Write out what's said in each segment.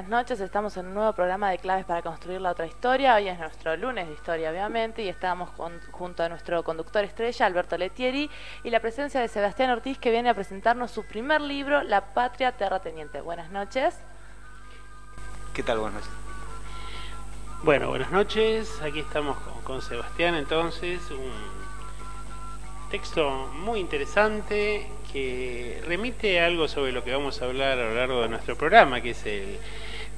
buenas noches. Estamos en un nuevo programa de Claves para Construir la Otra Historia. Hoy es nuestro lunes de historia, obviamente, y estamos junto a nuestro conductor estrella, Alberto Lettieri, y la presencia de Sebastián Ortiz, que viene a presentarnos su primer libro, La Patria Terrateniente. Buenas noches. ¿Qué tal? Buenas noches. Bueno, buenas noches. Aquí estamos con Sebastián, entonces, un texto muy interesante que remite a algo sobre lo que vamos a hablar a lo largo de nuestro programa, que es el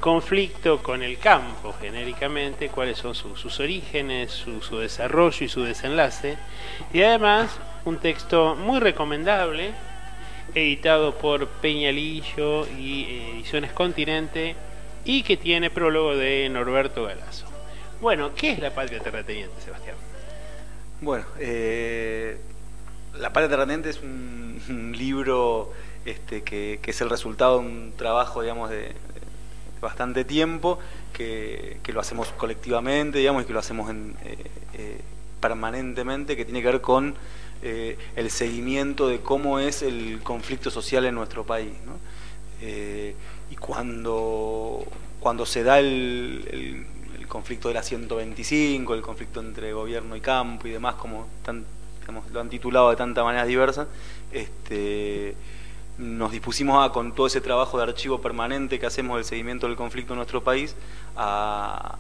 conflicto con el campo, genéricamente, cuáles son sus orígenes, su desarrollo y su desenlace. Y además, un texto muy recomendable, editado por Peñalillo y Ediciones Continente, y que tiene prólogo de Norberto Galazo. Bueno, ¿qué es La Patria Terrateniente, Sebastián? Bueno, La Patria Terrateniente es un libro que es el resultado de un trabajo, digamos, de bastante tiempo, que lo hacemos colectivamente, digamos, y que lo hacemos permanentemente, que tiene que ver con el seguimiento de cómo es el conflicto social en nuestro país, ¿no? Y cuando se da el conflicto de la 125, el conflicto entre gobierno y campo y demás, como lo han titulado de tantas maneras diversas, nos dispusimos con todo ese trabajo de archivo permanente que hacemos del seguimiento del conflicto en nuestro país, a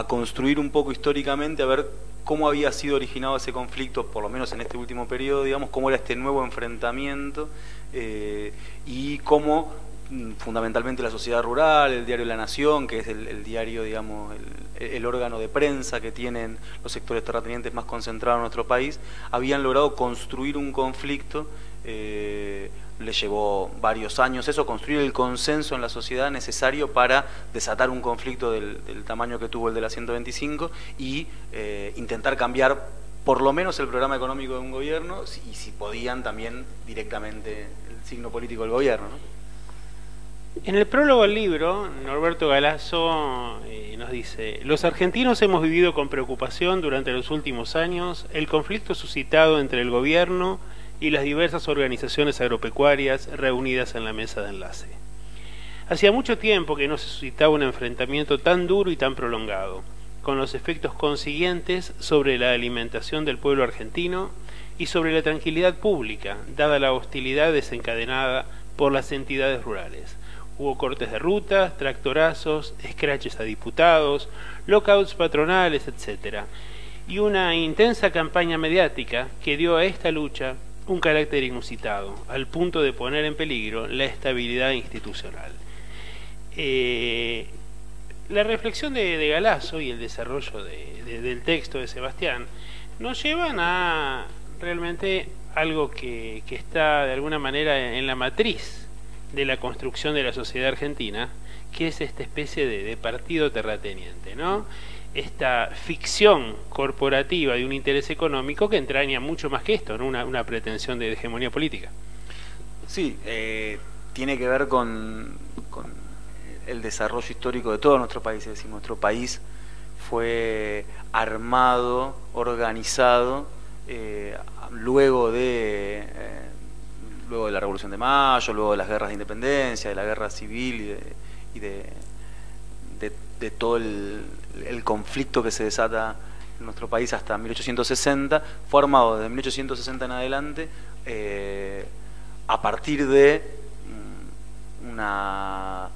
construir un poco históricamente, a ver cómo había sido originado ese conflicto, por lo menos en este último periodo, digamos, cómo era este nuevo enfrentamiento, y cómo fundamentalmente la sociedad rural, el diario La Nación, que es el diario, digamos, el órgano de prensa que tienen los sectores terratenientes más concentrados en nuestro país, habían logrado construir un conflicto. Le llevó varios años eso, construir el consenso en la sociedad necesario para desatar un conflicto del tamaño que tuvo el de la 125 y intentar cambiar por lo menos el programa económico de un gobierno, y si podían también directamente el signo político del gobierno, ¿no? En el prólogo al libro, Norberto Galazo nos dice: los argentinos hemos vivido con preocupación durante los últimos años el conflicto suscitado entre el gobierno y las diversas organizaciones agropecuarias reunidas en la mesa de enlace. Hacía mucho tiempo que no se suscitaba un enfrentamiento tan duro y tan prolongado, con los efectos consiguientes sobre la alimentación del pueblo argentino y sobre la tranquilidad pública, dada la hostilidad desencadenada por las entidades rurales. Hubo cortes de rutas, tractorazos, escraches a diputados, lockouts patronales, etc. Y una intensa campaña mediática que dio a esta lucha un carácter inusitado, al punto de poner en peligro la estabilidad institucional. La reflexión de Galazo y el desarrollo del texto de Sebastián nos llevan a realmente algo que está de alguna manera en la matriz de la construcción de la sociedad argentina, que es esta especie de partido terrateniente, ¿no? Esta ficción corporativa de un interés económico que entraña mucho más que esto, ¿no? Una pretensión de hegemonía política. Sí, tiene que ver con el desarrollo histórico de todo nuestro país. Es decir, nuestro país fue armado, organizado, luego de la Revolución de Mayo, luego de las guerras de independencia, de la guerra civil y de todo el conflicto que se desata en nuestro país hasta 1860, fue armado desde 1860 en adelante, a partir de una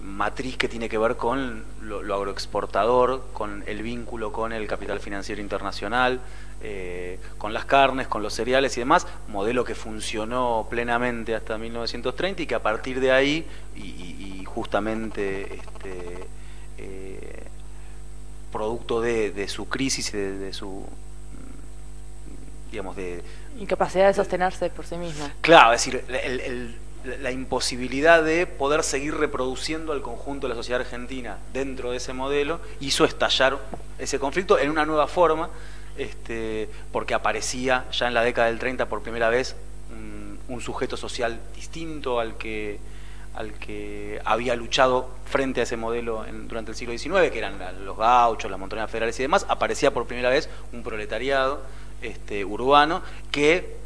matriz que tiene que ver con lo agroexportador, con el vínculo con el capital financiero internacional, con las carnes, con los cereales y demás, modelo que funcionó plenamente hasta 1930 y que a partir de ahí, y justamente producto de su crisis y de su, digamos, incapacidad de sostenerse por sí misma. Claro, es decir, la imposibilidad de poder seguir reproduciendo al conjunto de la sociedad argentina dentro de ese modelo hizo estallar ese conflicto en una nueva forma, porque aparecía ya en la década del 30 por primera vez un sujeto social distinto al que había luchado frente a ese modelo durante el siglo XIX, que eran los gauchos, las montoneras federales y demás. Aparecía por primera vez un proletariado urbano que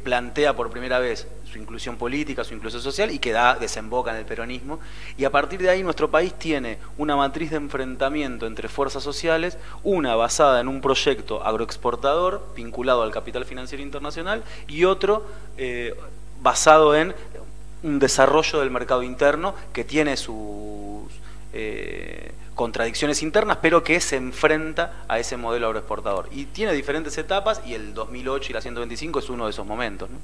plantea por primera vez su inclusión política, su inclusión social, y que desemboca en el peronismo, y a partir de ahí nuestro país tiene una matriz de enfrentamiento entre fuerzas sociales, una basada en un proyecto agroexportador vinculado al capital financiero internacional, y otro basado en un desarrollo del mercado interno que tiene sus contradicciones internas, pero que se enfrenta a ese modelo agroexportador. Y tiene diferentes etapas, y el 2008 y la 125 es uno de esos momentos, ¿no?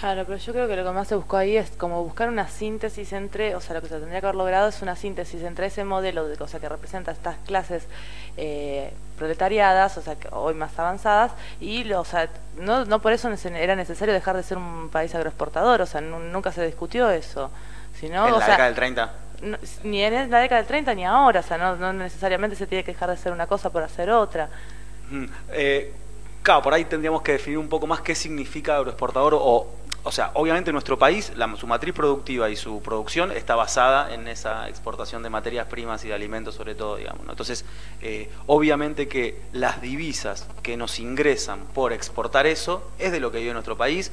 Claro, pero yo creo que lo que más se buscó ahí es como buscar una síntesis entre, o sea, lo que se tendría que haber logrado es una síntesis entre ese modelo de cosa que representa estas clases proletariadas, o sea, que hoy más avanzadas, y o sea, no por eso era necesario dejar de ser un país agroexportador, o sea, nunca se discutió eso, sino, en o la sea, década del 30. No, ni en la década del 30 ni ahora, o sea, no necesariamente se tiene que dejar de hacer una cosa por hacer otra. Claro, por ahí tendríamos que definir un poco más qué significa agroexportador, o sea, obviamente nuestro país, su matriz productiva y su producción está basada en esa exportación de materias primas y de alimentos sobre todo, digamos, ¿no? Entonces, obviamente que las divisas que nos ingresan por exportar eso es de lo que vive nuestro país,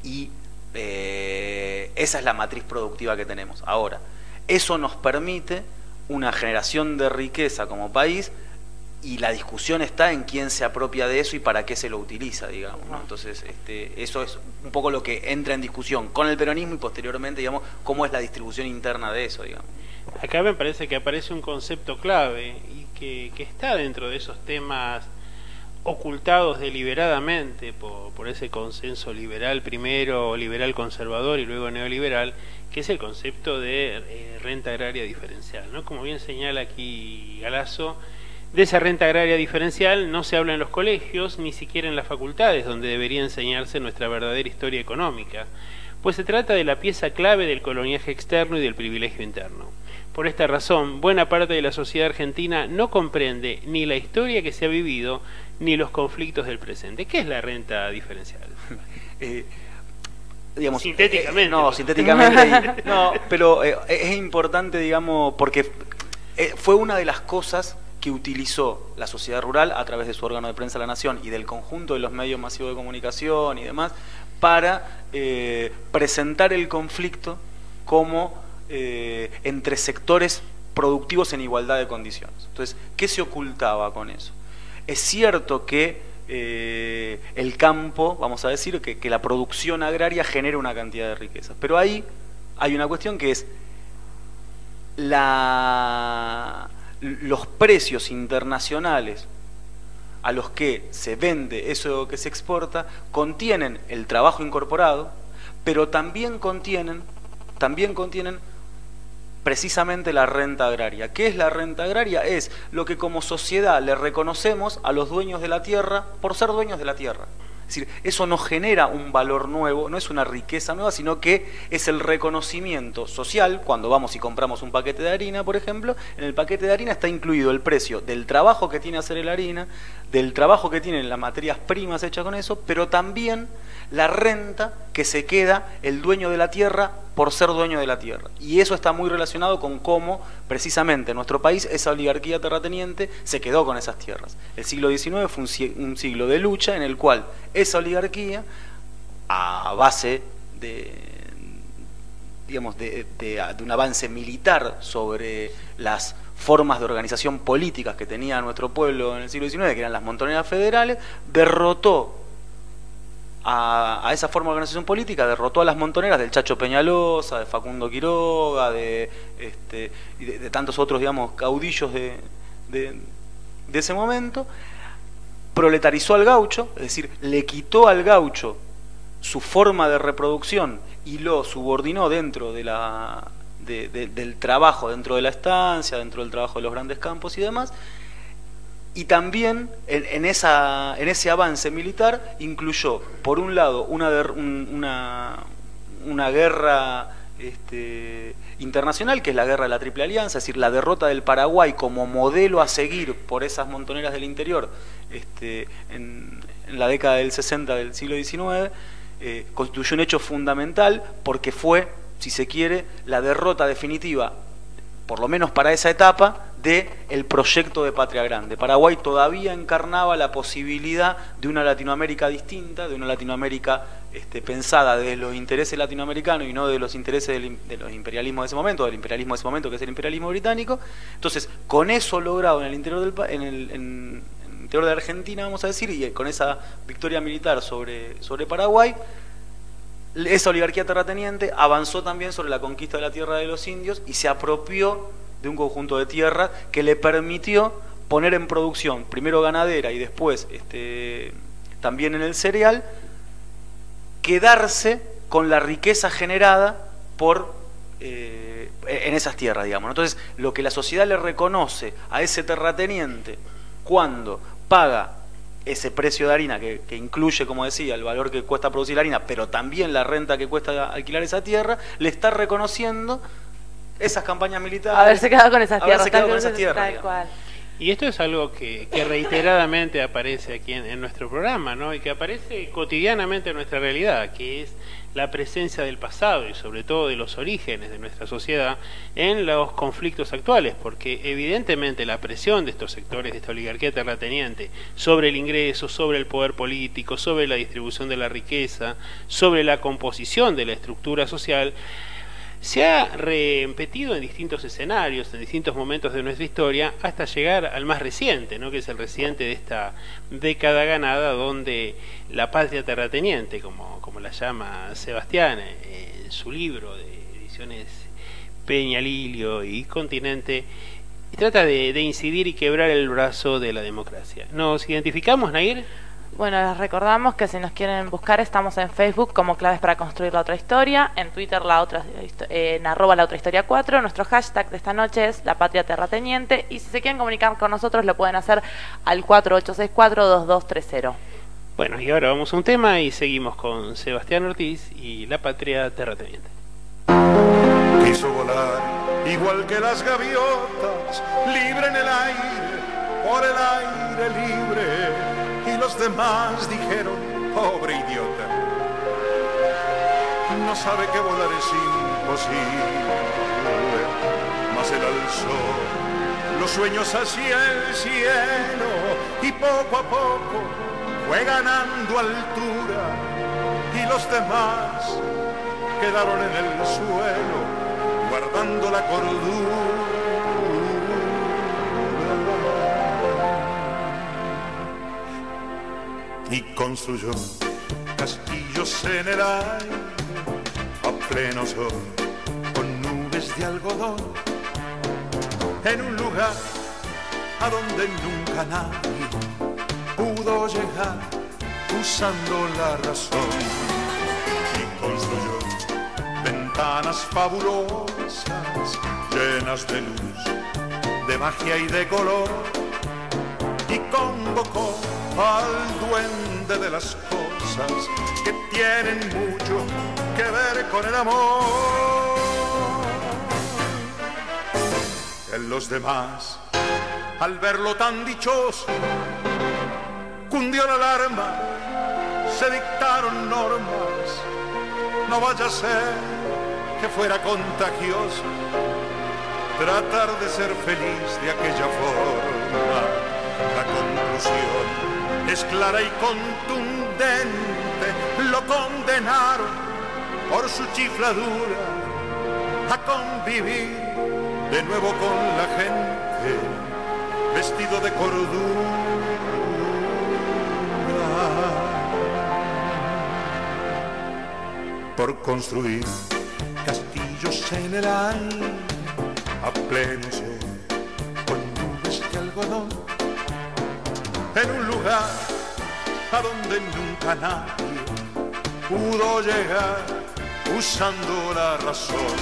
y esa es la matriz productiva que tenemos. Ahora, eso nos permite una generación de riqueza como país, y la discusión está en quién se apropia de eso y para qué se lo utiliza, digamos, ¿no? Entonces, eso es un poco lo que entra en discusión con el peronismo, y posteriormente, digamos, cómo es la distribución interna de eso, digamos. Acá me parece que aparece un concepto clave y que está dentro de esos temas ocultados deliberadamente por ese consenso liberal primero, liberal conservador y luego neoliberal, que es el concepto de renta agraria diferencial, ¿no? Como bien señala aquí Galasso, de esa renta agraria diferencial no se habla en los colegios, ni siquiera en las facultades, donde debería enseñarse nuestra verdadera historia económica, pues se trata de la pieza clave del coloniaje externo y del privilegio interno. Por esta razón, buena parte de la sociedad argentina no comprende ni la historia que se ha vivido, ni los conflictos del presente. ¿Qué es la renta diferencial? Digamos, sintéticamente. No, sintéticamente. No, pero es importante, digamos, porque fue una de las cosas que utilizó la sociedad rural a través de su órgano de prensa La Nación y del conjunto de los medios masivos de comunicación y demás, para presentar el conflicto como entre sectores productivos en igualdad de condiciones. Entonces, ¿qué se ocultaba con eso? Es cierto que el campo, vamos a decir, que la producción agraria genera una cantidad de riquezas, pero ahí hay una cuestión que es los precios internacionales a los que se vende eso que se exporta contienen el trabajo incorporado, pero también contienen precisamente la renta agraria. ¿Qué es la renta agraria? Es lo que como sociedad le reconocemos a los dueños de la tierra por ser dueños de la tierra. Es decir, eso no genera un valor nuevo, no es una riqueza nueva, sino que es el reconocimiento social. Cuando vamos y compramos un paquete de harina, por ejemplo, en el paquete de harina está incluido el precio del trabajo que tiene hacer la harina, del trabajo que tienen las materias primas hechas con eso, pero también la renta que se queda el dueño de la tierra por ser dueño de la tierra. Y eso está muy relacionado con cómo, precisamente, en nuestro país, esa oligarquía terrateniente se quedó con esas tierras. El siglo XIX fue un siglo de lucha en el cual esa oligarquía, a base de un avance militar sobre las formas de organización políticas que tenía nuestro pueblo en el siglo XIX, que eran las montoneras federales, derrotó a esa forma de organización política, derrotó a las montoneras del Chacho Peñalosa, de Facundo Quiroga, de tantos otros, digamos, caudillos de ese momento, proletarizó al gaucho, es decir, le quitó al gaucho su forma de reproducción y lo subordinó dentro de del trabajo, dentro de la estancia, dentro del trabajo de los grandes campos y demás. Y también en ese avance militar incluyó, por un lado, una guerra internacional, que es la guerra de la Triple Alianza, es decir, la derrota del Paraguay como modelo a seguir por esas montoneras del interior en la década del 60 del siglo XIX, constituyó un hecho fundamental porque fue, si se quiere, la derrota definitiva por lo menos para esa etapa, del proyecto de Patria Grande. Paraguay todavía encarnaba la posibilidad de una Latinoamérica distinta, de una Latinoamérica pensada desde los intereses latinoamericanos y no de los intereses de los imperialismos de ese momento, del imperialismo de ese momento, que es el imperialismo británico. Entonces, con eso logrado en el interior en el interior de Argentina, vamos a decir, y con esa victoria militar sobre Paraguay, esa oligarquía terrateniente avanzó también sobre la conquista de la tierra de los indios y se apropió de un conjunto de tierras que le permitió poner en producción, primero ganadera y después también en el cereal, quedarse con la riqueza generada en esas tierras, digamos. Entonces, lo que la sociedad le reconoce a ese terrateniente cuando paga ese precio de harina, que incluye, como decía, el valor que cuesta producir la harina, pero también la renta que cuesta alquilar esa tierra, le está reconociendo esas campañas militares. Haberse quedado con esas tierras. Tal cual. Y esto es algo que reiteradamente aparece aquí en nuestro programa, ¿no? Y que aparece cotidianamente en nuestra realidad, que es la presencia del pasado y sobre todo de los orígenes de nuestra sociedad en los conflictos actuales, porque evidentemente la presión de estos sectores, de esta oligarquía terrateniente, sobre el ingreso, sobre el poder político, sobre la distribución de la riqueza, sobre la composición de la estructura social, se ha repetido en distintos escenarios, en distintos momentos de nuestra historia, hasta llegar al más reciente, ¿no? Que es el reciente de esta década ganada, donde la patria terrateniente, como la llama Sebastián en su libro de ediciones Peña, Lilio y Continente, trata de incidir y quebrar el brazo de la democracia. ¿Nos identificamos, Nair? Bueno, les recordamos que si nos quieren buscar estamos en Facebook como Claves para Construir la Otra Historia, en Twitter en @laotrahistoria4, nuestro hashtag de esta noche es La Patria Terrateniente, y si se quieren comunicar con nosotros lo pueden hacer al 4864-2230. Bueno, y ahora vamos a un tema y seguimos con Sebastián Ortiz y La Patria Terrateniente. Quiso volar igual que las gaviotas, libre en el aire, por el aire libre. Y los demás dijeron, pobre idiota, no sabe que volar es imposible. Mas él alzó los sueños hacia el cielo y poco a poco fue ganando altura. Y los demás quedaron en el suelo guardando la cordura. Y construyó castillos en el aire a pleno sol, con nubes de algodón, en un lugar a donde nunca nadie pudo llegar usando la razón. Y construyó ventanas fabulosas llenas de luz, de magia y de color, y convocó al duende de las cosas que tienen mucho que ver con el amor. En los demás, al verlo tan dichoso, cundió la alarma, se dictaron normas. No vaya a ser que fuera contagioso tratar de ser feliz de aquella forma. La conclusión es clara y contundente, lo condenaron por su chifladura a convivir de nuevo con la gente, vestido de cordura. Por construir castillos en el aire a pleno sol, con nubes de algodón, en un lugar a donde nunca nadie pudo llegar usando la razón.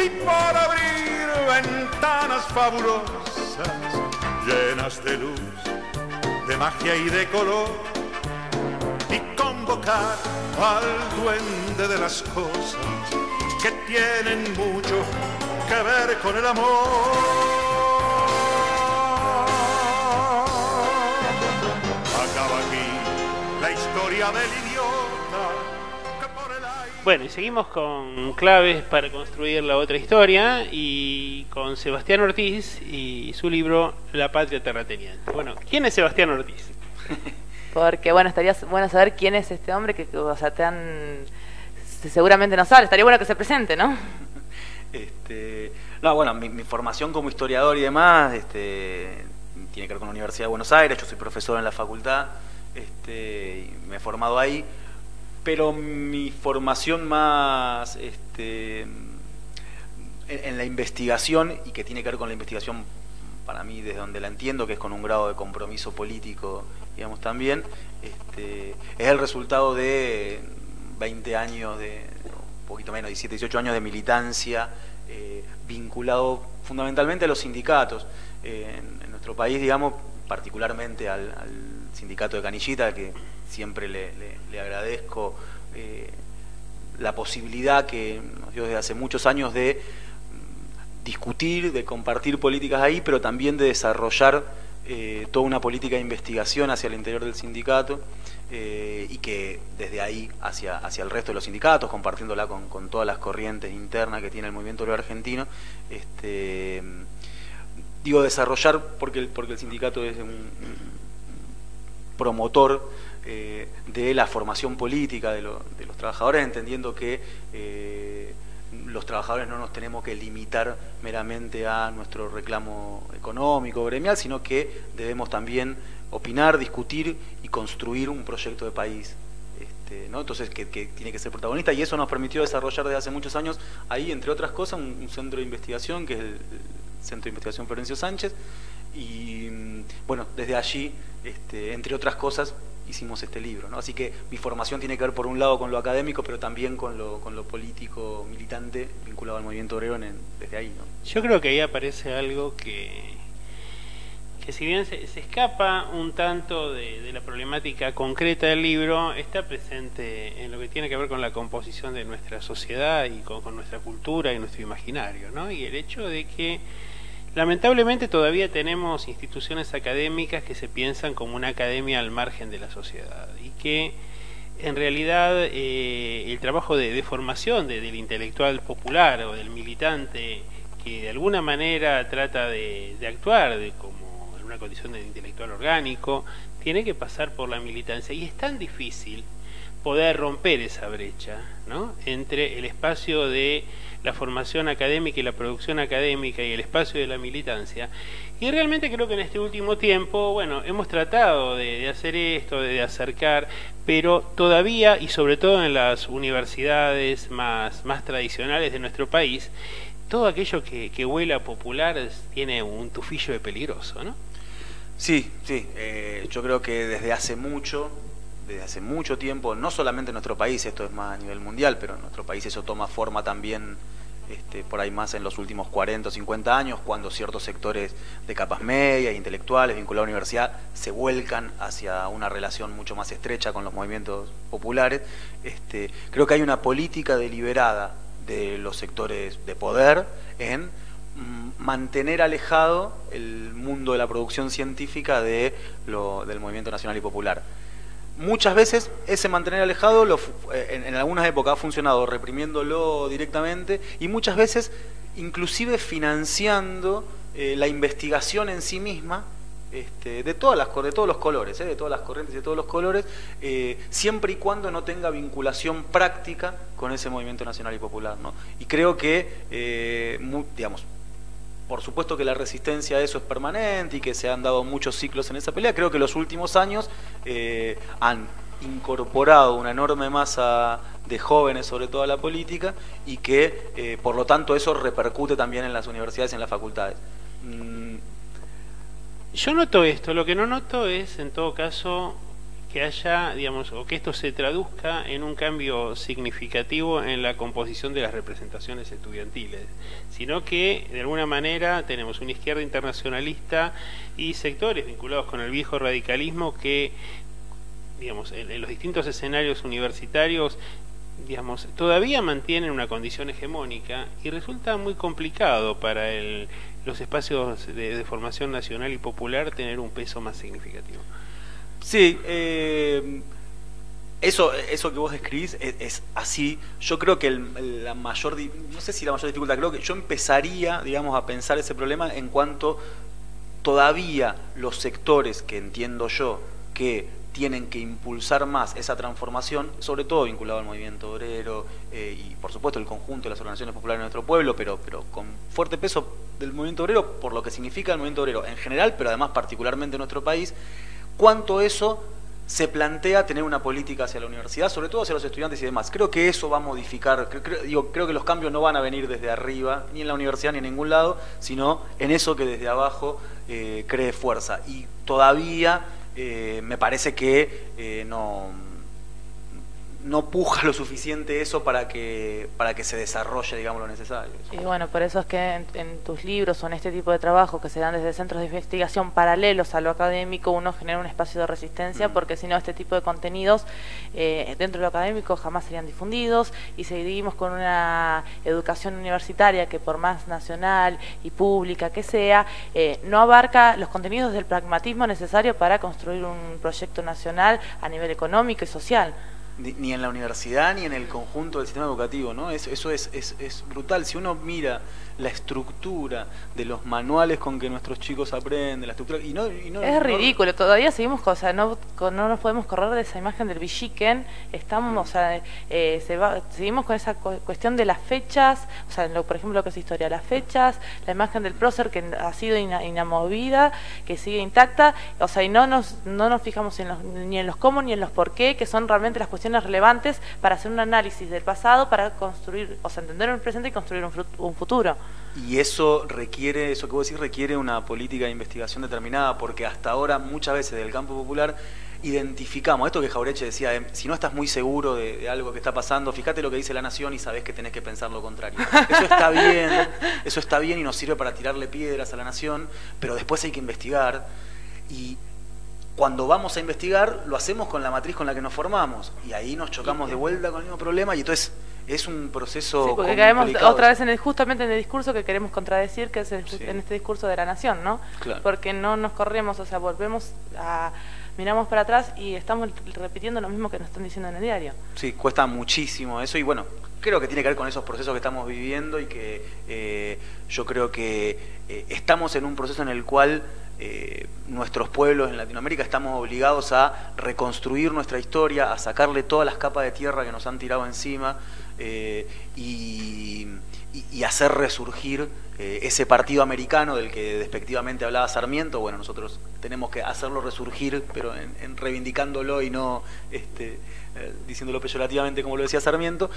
Y por abrir ventanas fabulosas llenas de luz, de magia y de color, y convocar al duende de las cosas que tienen mucho que ver con el amor. Acaba aquí la historia del idiota que por el aire... Bueno, y seguimos con claves para construir la otra historia y con Sebastián Ortiz y su libro La Patria Terrateniente. Bueno, ¿quién es Sebastián Ortiz? Porque, bueno, estaría bueno saber quién es este hombre que o sea, seguramente no sabe. Estaría bueno que se presente, ¿no? No, bueno, mi formación como historiador y demás tiene que ver con la Universidad de Buenos Aires. Yo soy profesor en la facultad, y me he formado ahí. Pero mi formación más en la investigación, y que tiene que ver con la investigación para mí desde donde la entiendo, que es con un grado de compromiso político, digamos, también, es el resultado de 20 años, un poquito menos, 17, 18 años de militancia, vinculado fundamentalmente a los sindicatos. En nuestro país, digamos, particularmente al sindicato de Canillita, que siempre le agradezco la posibilidad que nos dio desde hace muchos años de discutir, de compartir políticas ahí, pero también de desarrollar toda una política de investigación hacia el interior del sindicato, y que desde ahí hacia el resto de los sindicatos, compartiéndola con todas las corrientes internas que tiene el movimiento obrero argentino. Digo desarrollar porque el sindicato es un promotor de la formación política de los trabajadores, entendiendo que los trabajadores no nos tenemos que limitar meramente a nuestro reclamo económico, gremial, sino que debemos también opinar, discutir y construir un proyecto de país, ¿no? Entonces que tiene que ser protagonista, y eso nos permitió desarrollar desde hace muchos años ahí, entre otras cosas, un centro de investigación que es el Centro de Investigación Florencio Sánchez, y bueno, desde allí, entre otras cosas, hicimos este libro, ¿no? Así que mi formación tiene que ver por un lado con lo académico, pero también con lo político militante vinculado al movimiento obrero desde ahí, ¿no? Yo creo que ahí aparece algo que si bien se escapa un tanto de la problemática concreta del libro, está presente en lo que tiene que ver con la composición de nuestra sociedad y con nuestra cultura y nuestro imaginario, ¿no? Y el hecho de que lamentablemente todavía tenemos instituciones académicas que se piensan como una academia al margen de la sociedad, y que en realidad el trabajo de formación del intelectual popular o del militante que de alguna manera trata de actuar como en una condición de intelectual orgánico, tiene que pasar por la militancia, y es tan difícil poder romper esa brecha, ¿no?, entre el espacio de la formación académica y la producción académica y el espacio de la militancia. Y realmente creo que en este último tiempo, bueno, hemos tratado de hacer esto, de acercar, pero todavía, y sobre todo en las universidades más tradicionales de nuestro país, todo aquello que huela a popular tiene un tufillo de peligroso, ¿no? Sí, yo creo que desde hace mucho tiempo, no solamente en nuestro país, esto es más a nivel mundial, pero en nuestro país eso toma forma también por ahí más en los últimos 40 o 50 años, cuando ciertos sectores de capas medias, intelectuales, vinculados a la universidad, se vuelcan hacia una relación mucho más estrecha con los movimientos populares. Creo que hay una política deliberada de los sectores de poder en mantener alejado el mundo de la producción científica del movimiento nacional y popular. Muchas veces ese mantener alejado en algunas épocas ha funcionado reprimiéndolo directamente, y muchas veces inclusive financiando la investigación en sí misma, de todos los colores, de todas las corrientes y de todos los colores, siempre y cuando no tenga vinculación práctica con ese movimiento nacional y popular, ¿no? Y creo que, digamos, por supuesto que la resistencia a eso es permanente y que se han dado muchos ciclos en esa pelea. Creo que los últimos años han incorporado una enorme masa de jóvenes, sobre todo a la política, y que por lo tanto eso repercute también en las universidades y en las facultades. Yo noto esto, lo que no noto es en todo caso que haya, digamos, o que esto se traduzca en un cambio significativo en la composición de las representaciones estudiantiles, sino que de alguna manera tenemos una izquierda internacionalista y sectores vinculados con el viejo radicalismo que, digamos, en los distintos escenarios universitarios, digamos, todavía mantienen una condición hegemónica, y resulta muy complicado para los espacios de formación nacional y popular tener un peso más significativo. Sí, Eso que vos describís es así. Yo creo que la mayor, no sé si la mayor dificultad, creo que yo empezaría, digamos, a pensar ese problema en cuanto todavía los sectores que entiendo yo que tienen que impulsar más esa transformación, sobre todo vinculado al movimiento obrero y por supuesto el conjunto de las organizaciones populares de nuestro pueblo, pero con fuerte peso del movimiento obrero por lo que significa el movimiento obrero en general, pero además particularmente en nuestro país, cuánto eso se plantea tener una política hacia la universidad, sobre todo hacia los estudiantes y demás. Creo que eso va a modificar, creo que los cambios no van a venir desde arriba, ni en la universidad ni en ningún lado, sino en eso que desde abajo cree fuerza. Y todavía me parece que no puja lo suficiente eso para que se desarrolle, digamos, lo necesario. Y bueno, por eso es que en tus libros o en este tipo de trabajo que se dan desde centros de investigación paralelos a lo académico, uno genera un espacio de resistencia, porque si no este tipo de contenidos dentro de lo académico jamás serían difundidos, y seguimos con una educación universitaria que por más nacional y pública que sea, no abarca los contenidos del pragmatismo necesario para construir un proyecto nacional a nivel económico y social. Ni en la universidad ni en el conjunto del sistema educativo, ¿no? Eso es brutal. Si uno mira la estructura de los manuales con que nuestros chicos aprenden, la estructura es ridículo. Todavía seguimos, o sea, no nos podemos correr de esa imagen del villiquen. Estamos, o sea, seguimos con esa cuestión de las fechas, o sea, por ejemplo, lo que es historia, las fechas, la imagen del prócer que ha sido inamovida, que sigue intacta, o sea, y no nos fijamos ni en los cómo ni en los por qué, que son realmente las cuestiones relevantes para hacer un análisis del pasado, para construir, o sea, entender el presente y construir un futuro. Y eso requiere, eso que vos decís, requiere una política de investigación determinada, porque hasta ahora muchas veces del campo popular identificamos esto que Jauretche decía, si no estás muy seguro de algo que está pasando, fíjate lo que dice La Nación y sabés que tenés que pensar lo contrario. Eso está bien y nos sirve para tirarle piedras a La Nación, pero después hay que investigar, y cuando vamos a investigar lo hacemos con la matriz con la que nos formamos, y ahí nos chocamos de vuelta con el mismo problema, y entonces es un proceso sí, porque caemos otra vez justamente en el discurso que queremos contradecir, que es en este discurso de La Nación, ¿no? Claro. Porque no nos corremos, o sea, miramos para atrás y estamos repitiendo lo mismo que nos están diciendo en el diario. Sí, cuesta muchísimo eso, y bueno, creo que tiene que ver con esos procesos que estamos viviendo, y que yo creo que estamos en un proceso en el cual nuestros pueblos en Latinoamérica estamos obligados a reconstruir nuestra historia, a sacarle todas las capas de tierra que nos han tirado encima, y hacer resurgir ese partido americano del que despectivamente hablaba Sarmiento. Bueno, nosotros tenemos que hacerlo resurgir, pero en reivindicándolo y no diciéndolo peyorativamente como lo decía Sarmiento,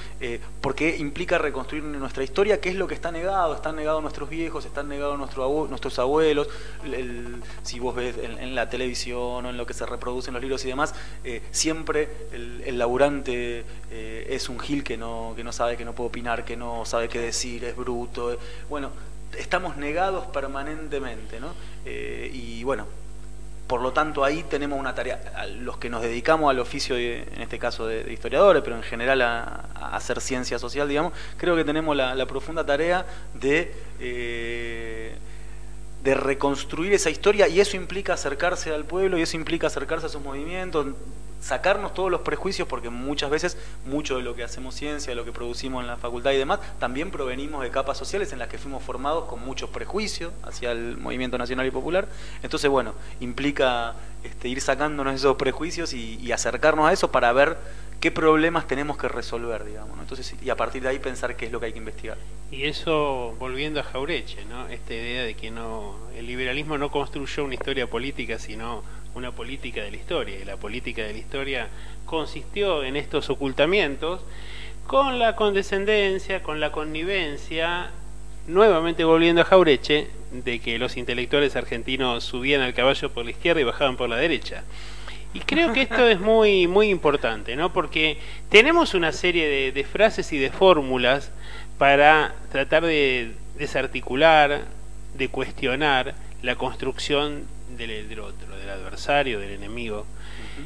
porque implica reconstruir nuestra historia, que es lo que está negado. Están negados nuestros viejos, están negados nuestros abuelos. Si vos ves en la televisión o en lo que se reproduce en los libros y demás, siempre el laburante es un gil que no sabe, que no puede opinar, que no sabe qué decir, es bruto. Bueno, estamos negados permanentemente, ¿no? Y bueno, por lo tanto ahí tenemos una tarea, a los que nos dedicamos al oficio, en este caso de historiadores, pero en general a hacer ciencia social, digamos, creo que tenemos la profunda tarea de reconstruir esa historia, y eso implica acercarse al pueblo, y eso implica acercarse a sus movimientos, sacarnos todos los prejuicios, porque muchas veces mucho de lo que hacemos ciencia, de lo que producimos en la facultad y demás, también provenimos de capas sociales en las que fuimos formados con muchos prejuicios hacia el movimiento nacional y popular. Entonces, bueno, implica ir sacándonos esos prejuicios y acercarnos a eso para ver qué problemas tenemos que resolver, digamos, ¿no? Entonces, y a partir de ahí pensar qué es lo que hay que investigar. Y eso, volviendo a Jauretche, ¿no? Esta idea de que el liberalismo no construyó una historia política, sino una política de la historia, y la política de la historia consistió en estos ocultamientos, con la condescendencia, con la connivencia, nuevamente volviendo a Jauretche, de que los intelectuales argentinos subían al caballo por la izquierda y bajaban por la derecha. Y creo que esto es muy, muy importante, ¿no? Porque tenemos una serie de frases y de fórmulas para tratar de desarticular, de cuestionar la construcción del otro, del adversario, del enemigo.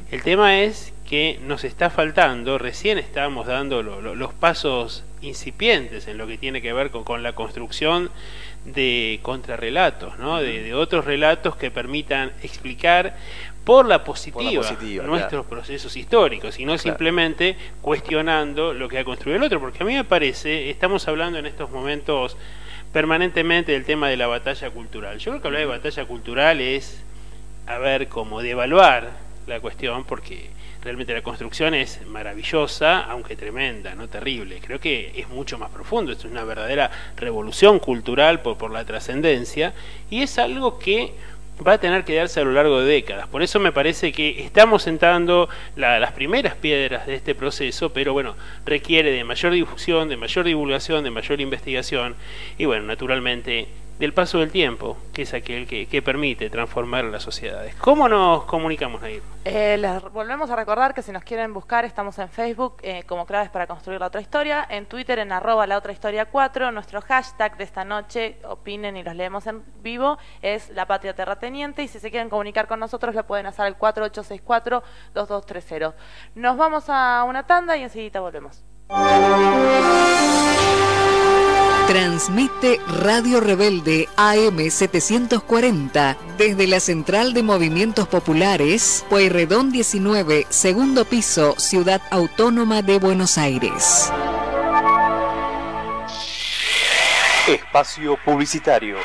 El tema es que nos está faltando, recién estamos dando los pasos incipientes en lo que tiene que ver con la construcción de contrarrelatos, ¿no? De otros relatos que permitan explicar por la positiva, claro, nuestros procesos históricos, y no simplemente cuestionando lo que ha construido el otro, porque a mí me parece, estamos hablando en estos momentos permanentemente del tema de la batalla cultural. Yo creo que hablar de batalla cultural es, a ver, como devaluar la cuestión, porque realmente la construcción es maravillosa, aunque tremenda, no terrible. Creo que es mucho más profundo, es una verdadera revolución cultural por la trascendencia, y es algo que va a tener que darse a lo largo de décadas. Por eso me parece que estamos sentando las primeras piedras de este proceso, pero bueno, requiere de mayor difusión, de mayor divulgación, de mayor investigación, y bueno, naturalmente del paso del tiempo, que es aquel que permite transformar las sociedades. ¿Cómo nos comunicamos, Nair? Les volvemos a recordar que si nos quieren buscar, estamos en Facebook como Claves para Construir la Otra Historia, en Twitter en @laotrahistoria4, nuestro hashtag de esta noche, opinen y los leemos en vivo, es La Patria Terrateniente, y si se quieren comunicar con nosotros lo pueden hacer al 4864-2230. Nos vamos a una tanda y enseguida volvemos. Transmite Radio Rebelde AM 740 desde la Central de Movimientos Populares, Pueyrredón 19, segundo piso, Ciudad Autónoma de Buenos Aires. Espacio publicitario.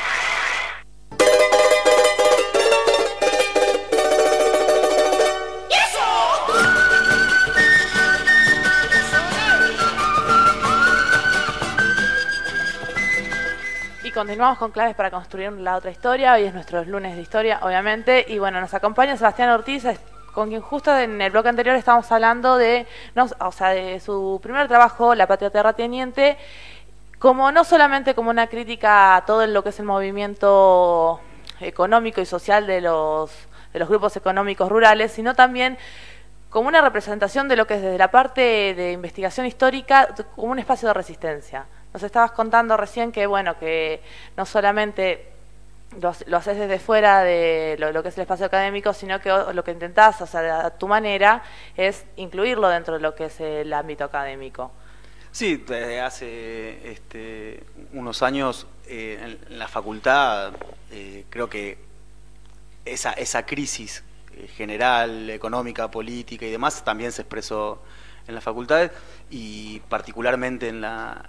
Y continuamos con Claves para Construir la Otra Historia. Hoy es nuestro lunes de historia, obviamente, y bueno, nos acompaña Sebastián Ortiz, con quien justo en el bloque anterior estábamos hablando de su primer trabajo, La Patria Terrateniente, como no solamente como una crítica a todo lo que es el movimiento económico y social de los grupos económicos rurales, sino también como una representación de lo que es desde la parte de investigación histórica, como un espacio de resistencia. Nos estabas contando recién que, bueno, que no solamente lo haces desde fuera de lo que es el espacio académico, sino que lo que intentás, o sea, a tu manera, es incluirlo dentro de lo que es el ámbito académico. Sí, desde hace unos años en la facultad creo que esa crisis general, económica, política y demás también se expresó en las facultades, y particularmente en la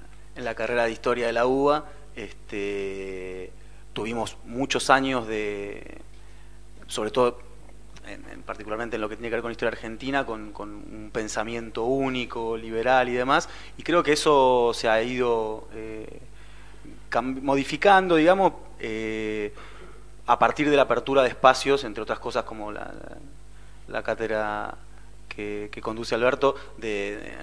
carrera de Historia de la UBA, tuvimos muchos años sobre todo, particularmente en lo que tiene que ver con Historia Argentina, con un pensamiento único, liberal y demás, y creo que eso se ha ido modificando, digamos, a partir de la apertura de espacios, entre otras cosas como la cátedra que conduce Alberto, de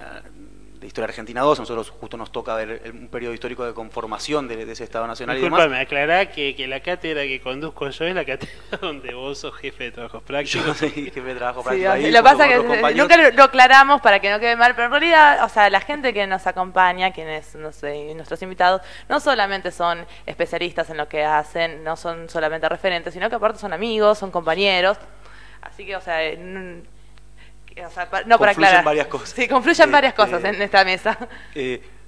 Historia Argentina 2, a nosotros justo nos toca ver un periodo histórico de conformación de ese Estado Nacional. Disculpame, y demás. aclará que la cátedra que conduzco yo es la cátedra donde vos sos jefe de trabajos prácticos. Yo soy jefe de trabajo Sí, práctico ahí, lo que pasa es que nunca lo aclaramos para que no quede mal, pero en realidad, o sea, la gente que nos acompaña, quienes, no sé, nuestros invitados, no solamente son especialistas en lo que hacen, no son solamente referentes, sino que aparte son amigos, son compañeros, así que, o sea, no para aclarar. Varias cosas. Sí, confluyen varias cosas en esta mesa.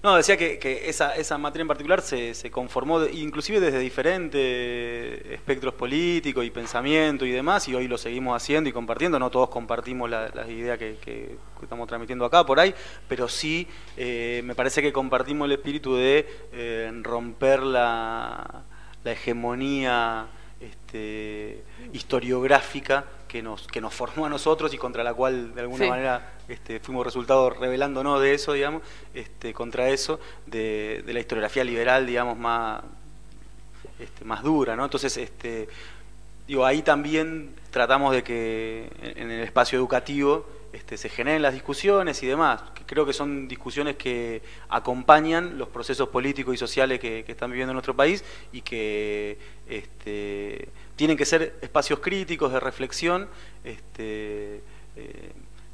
No, decía que esa materia en particular se conformó inclusive desde diferentes espectros políticos y pensamiento y demás, y hoy lo seguimos haciendo y compartiendo. No todos compartimos las ideas que estamos transmitiendo acá por ahí, pero sí me parece que compartimos el espíritu de romper la hegemonía historiográfica que nos formó a nosotros y contra la cual de alguna manera fuimos resultados revelándonos de eso, digamos, contra eso, de la historiografía liberal, digamos, más dura, ¿no? Entonces, ahí también tratamos de que en el espacio educativo se generen las discusiones y demás, que creo que son discusiones que acompañan los procesos políticos y sociales que están viviendo en nuestro país, y que tienen que ser espacios críticos de reflexión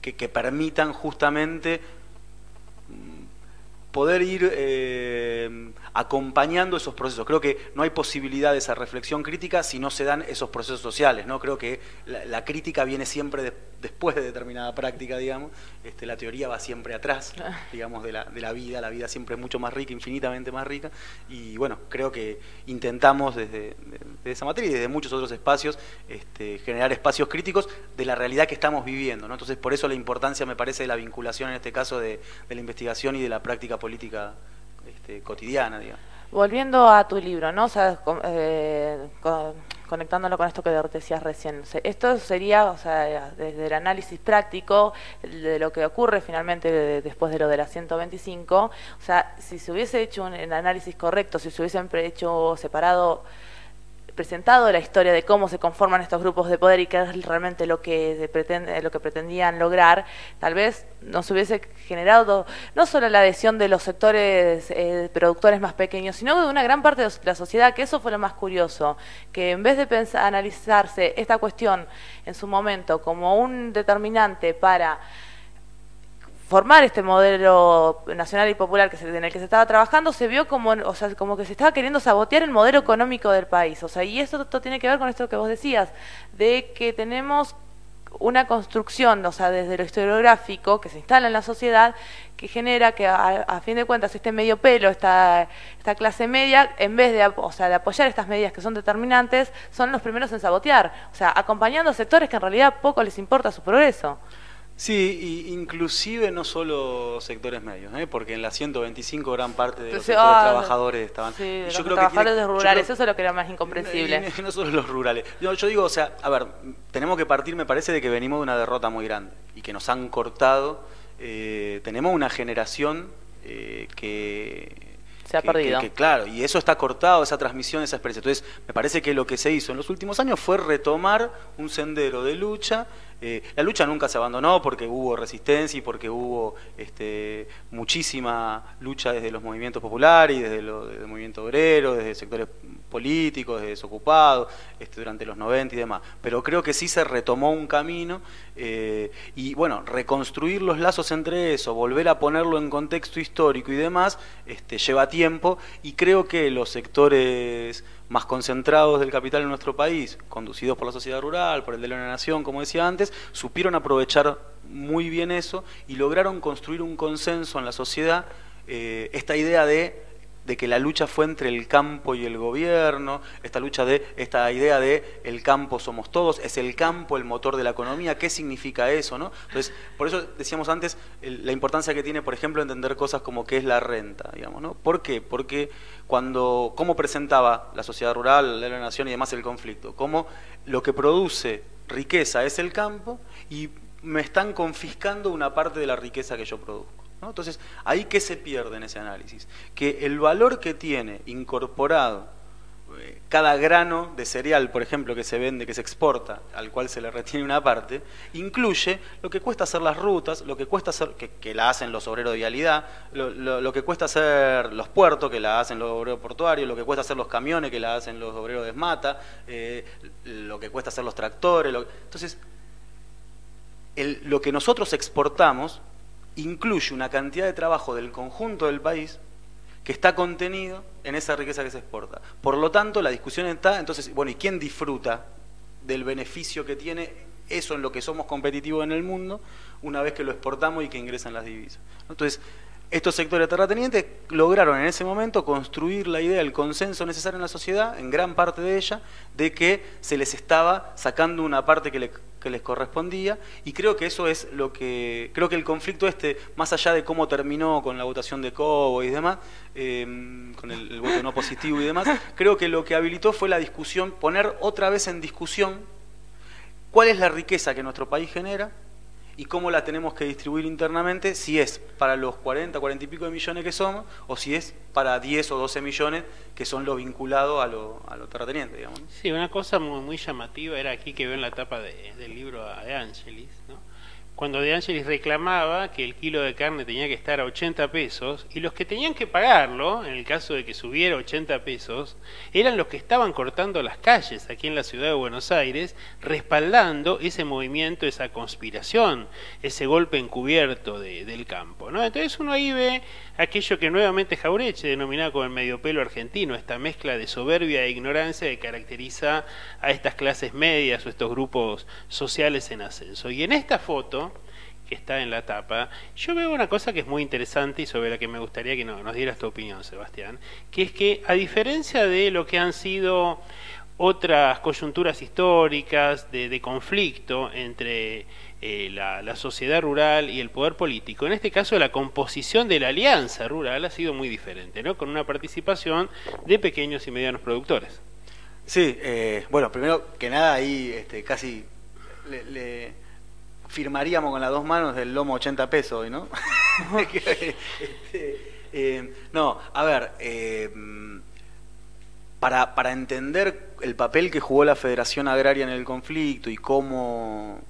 que permitan justamente poder ir acompañando esos procesos. Creo que no hay posibilidad de esa reflexión crítica si no se dan esos procesos sociales, ¿no? Creo que la crítica viene siempre después de determinada práctica, digamos. La teoría va siempre atrás, digamos, de la vida. La vida siempre es mucho más rica, infinitamente más rica. Y bueno, creo que intentamos desde esa materia y desde muchos otros espacios generar espacios críticos de la realidad que estamos viviendo, ¿no? Entonces, por eso la importancia, me parece, de la vinculación en este caso de la investigación y de la práctica política cotidiana, digamos. Volviendo a tu libro, ¿no? O sea, conectándolo con esto que decías recién, esto sería, o sea, desde el análisis práctico de lo que ocurre finalmente después de lo de la 125, o sea, si se hubiese hecho un análisis correcto, si se hubiesen hecho separado, presentado la historia de cómo se conforman estos grupos de poder y qué es realmente lo que pretendían lograr, tal vez nos hubiese generado no solo la adhesión de los sectores productores más pequeños, sino de una gran parte de la sociedad, que eso fue lo más curioso, que en vez de analizarse esta cuestión en su momento como un determinante para formar este modelo nacional y popular en el que se estaba trabajando, se vio como, o sea, como que se estaba queriendo sabotear el modelo económico del país. O sea, y esto tiene que ver con esto que vos decías, de que tenemos una construcción, o sea, desde lo historiográfico, que se instala en la sociedad, que genera que a fin de cuentas este medio pelo, esta clase media, en vez de, o sea, de apoyar estas medidas que son determinantes, son los primeros en sabotear, o sea, acompañando a sectores que en realidad poco les importa su progreso. Sí, y inclusive no solo sectores medios, porque en la 125 gran parte de los sectores trabajadores estaban. Sí, yo los creo trabajadores rurales, eso es lo que era más incomprensible. No solo los rurales. Yo digo, o sea, a ver, tenemos que partir, me parece, de que venimos de una derrota muy grande y que nos han cortado. Tenemos una generación que se ha perdido. Claro, y eso está cortado, esa transmisión, esa experiencia. Entonces, me parece que lo que se hizo en los últimos años fue retomar un sendero de lucha. La lucha nunca se abandonó porque hubo resistencia y porque hubo muchísima lucha desde los movimientos populares y desde el movimiento obrero, desde sectores políticos, desde desocupados, durante los 90 y demás. Pero creo que sí se retomó un camino y bueno, reconstruir los lazos entre eso, volver a ponerlo en contexto histórico y demás, lleva tiempo, y creo que los sectores más concentrados del capital en nuestro país, conducidos por la sociedad rural, por el de la nación, como decía antes, supieron aprovechar muy bien eso y lograron construir un consenso en la sociedad, esta idea de que la lucha fue entre el campo y el gobierno, esta idea de el campo somos todos, es el campo el motor de la economía. ¿Qué significa eso, no? Entonces, por eso decíamos antes la importancia que tiene, por ejemplo, entender cosas como qué es la renta, digamos, ¿no? ¿Por qué? Porque cómo presentaba la sociedad rural, la nación y demás el conflicto, cómo lo que produce riqueza es el campo y me están confiscando una parte de la riqueza que yo produzco, ¿no? Entonces, ¿ahí qué se pierde en ese análisis? Que el valor que tiene incorporado cada grano de cereal, por ejemplo, que se vende, que se exporta, al cual se le retiene una parte, incluye lo que cuesta hacer las rutas, lo que cuesta hacer, que la hacen los obreros de vialidad, lo que cuesta hacer los puertos, que la hacen los obreros portuarios, lo que cuesta hacer los camiones, que la hacen los obreros de esmata, lo que cuesta hacer los tractores. Entonces, lo que nosotros exportamos incluye una cantidad de trabajo del conjunto del país que está contenido en esa riqueza que se exporta. Por lo tanto, la discusión está, entonces, bueno, ¿y quién disfruta del beneficio que tiene eso en lo que somos competitivos en el mundo una vez que lo exportamos y que ingresan las divisas? Entonces, estos sectores terratenientes lograron en ese momento construir la idea, el consenso necesario en la sociedad, en gran parte de ella, de que se les estaba sacando una parte que les correspondía, y creo que eso es lo que... Creo que el conflicto más allá de cómo terminó con la votación de Cobo y demás, con el voto no positivo y demás, creo que lo que habilitó fue la discusión, poner otra vez en discusión cuál es la riqueza que nuestro país genera y cómo la tenemos que distribuir internamente, si es para los 40 y pico de millones que somos, o si es para 10 o 12 millones que son lo vinculado a lo terrateniente, digamos, ¿no? Sí, una cosa muy, muy llamativa era aquí que veo en la tapa del libro de Angelis, ¿no? cuando De Angelis reclamaba que el kilo de carne tenía que estar a 80 pesos, y los que tenían que pagarlo, en el caso de que subiera 80 pesos, eran los que estaban cortando las calles aquí en la ciudad de Buenos Aires, respaldando ese movimiento, esa conspiración, ese golpe encubierto del campo, ¿no? Entonces uno ahí ve aquello que nuevamente Jauretche denominaba como el medio pelo argentino, esta mezcla de soberbia e ignorancia que caracteriza a estas clases medias o estos grupos sociales en ascenso. Y en esta foto, que está en la tapa, yo veo una cosa que es muy interesante y sobre la que me gustaría que nos dieras tu opinión, Sebastián, que es que a diferencia de lo que han sido otras coyunturas históricas de conflicto entre la sociedad rural y el poder político, en este caso la composición de la alianza rural ha sido muy diferente, ¿no? Con una participación de pequeños y medianos productores. Sí, bueno, primero que nada ahí casi le firmaríamos con las dos manos del lomo 80 pesos hoy, ¿no? No, a ver, para entender el papel que jugó la Federación Agraria en el conflicto y cómo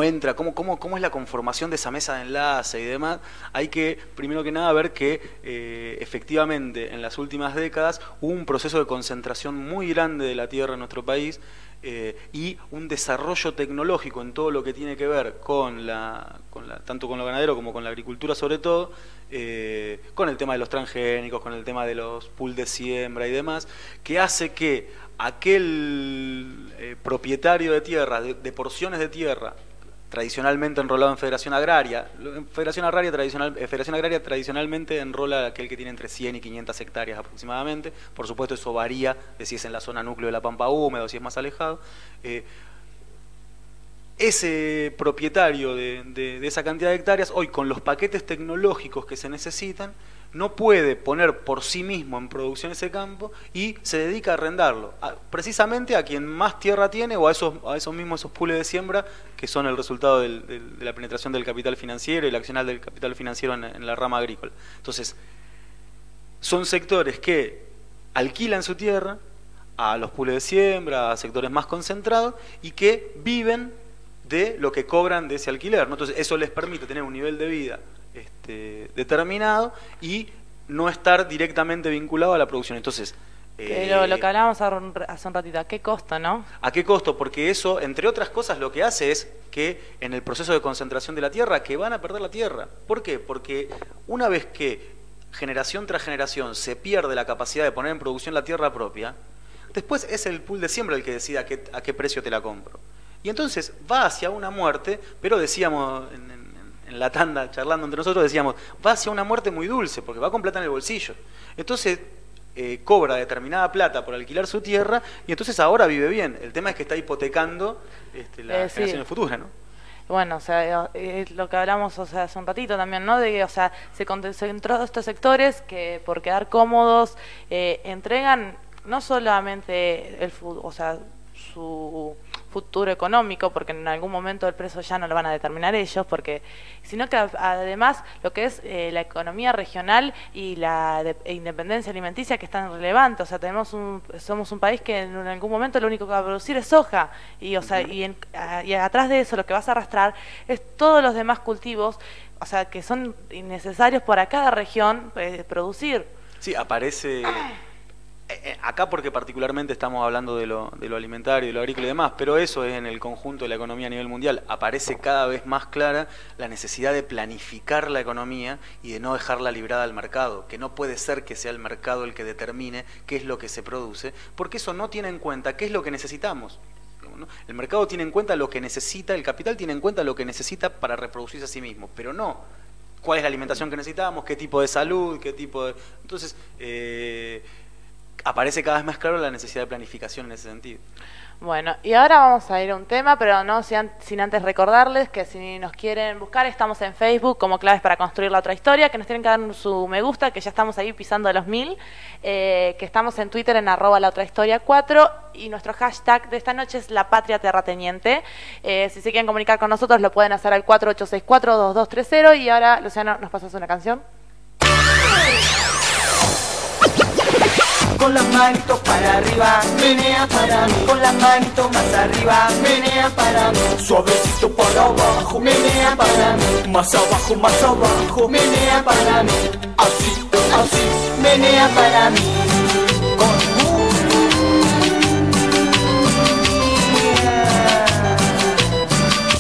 entra, cómo es la conformación de esa mesa de enlace y demás, hay que, primero que nada, ver que efectivamente en las últimas décadas hubo un proceso de concentración muy grande de la tierra en nuestro país, y un desarrollo tecnológico en todo lo que tiene que ver tanto con lo ganadero como con la agricultura sobre todo, con el tema de los transgénicos, con el tema de los pools de siembra y demás, que hace que aquel propietario de tierra, de porciones de tierra, tradicionalmente enrolado en Federación Agraria. Federación Agraria tradicionalmente enrola a aquel que tiene entre 100 y 500 hectáreas aproximadamente. Por supuesto eso varía de si es en la zona núcleo de la pampa húmeda o si es más alejado. Ese propietario de esa cantidad de hectáreas, hoy con los paquetes tecnológicos que se necesitan, no puede poner por sí mismo en producción ese campo y se dedica a arrendarlo, precisamente a quien más tierra tiene o a esos mismos esos pools de siembra que son el resultado de la penetración del capital financiero y el accionar del capital financiero en la rama agrícola. Entonces, son sectores que alquilan su tierra a los pools de siembra, a sectores más concentrados y que viven de lo que cobran de ese alquiler, ¿no? Entonces, eso les permite tener un nivel de vida determinado y no estar directamente vinculado a la producción. Entonces, pero lo que hablábamos hace un ratito, ¿a qué costo, no? ¿A qué costo? Porque eso, entre otras cosas, lo que hace es que en el proceso de concentración de la tierra, que van a perder la tierra. ¿Por qué? Porque una vez que generación tras generación se pierde la capacidad de poner en producción la tierra propia, después es el pool de siembra el que decide a qué precio te la compro. Y entonces va hacia una muerte, pero decíamos en la tanda, charlando entre nosotros, decíamos, va hacia una muerte muy dulce, porque va con plata en el bolsillo. Entonces cobra determinada plata por alquilar su tierra, y entonces ahora vive bien. El tema es que está hipotecando las generaciones futuras, ¿no? Bueno, o sea, es lo que hablamos, o sea, hace un ratito también, ¿no? De que, o sea, se concentró estos sectores que por quedar cómodos entregan no solamente o sea, su futuro económico, porque en algún momento el precio ya no lo van a determinar ellos, sino que además lo que es la economía regional y la independencia alimenticia, que es tan relevante. O sea, somos un país que en algún momento lo único que va a producir es soja, y o sea, y atrás de eso lo que vas a arrastrar es todos los demás cultivos, o sea, que son necesarios para cada región producir. Sí, aparece acá porque particularmente estamos hablando de lo alimentario, de lo agrícola y demás, pero eso es en el conjunto de la economía a nivel mundial. Aparece cada vez más clara la necesidad de planificar la economía y de no dejarla librada al mercado, que no puede ser que sea el mercado el que determine qué es lo que se produce, porque eso no tiene en cuenta qué es lo que necesitamos, ¿no? El mercado tiene en cuenta lo que necesita, el capital tiene en cuenta lo que necesita para reproducirse a sí mismo, pero no cuál es la alimentación que necesitamos, qué tipo de salud, qué tipo de... Entonces, aparece cada vez más claro la necesidad de planificación en ese sentido. Bueno, y ahora vamos a ir a un tema, pero no sin antes recordarles que si nos quieren buscar, estamos en Facebook como Claves para Construir la Otra Historia, que nos tienen que dar su me gusta, que ya estamos ahí pisando los 1000, que estamos en Twitter en @laotrahistoria4, y nuestro hashtag de esta noche es La Patria Terrateniente. Si se quieren comunicar con nosotros lo pueden hacer al 4864-2230, y ahora, Luciano, ¿nos pasas una canción? con las manitos para arriba, menea para mí, con las manitos más arriba, menea para mí, suavecito para abajo, menea para mí, más abajo, menea para mí, así, así, menea para mí,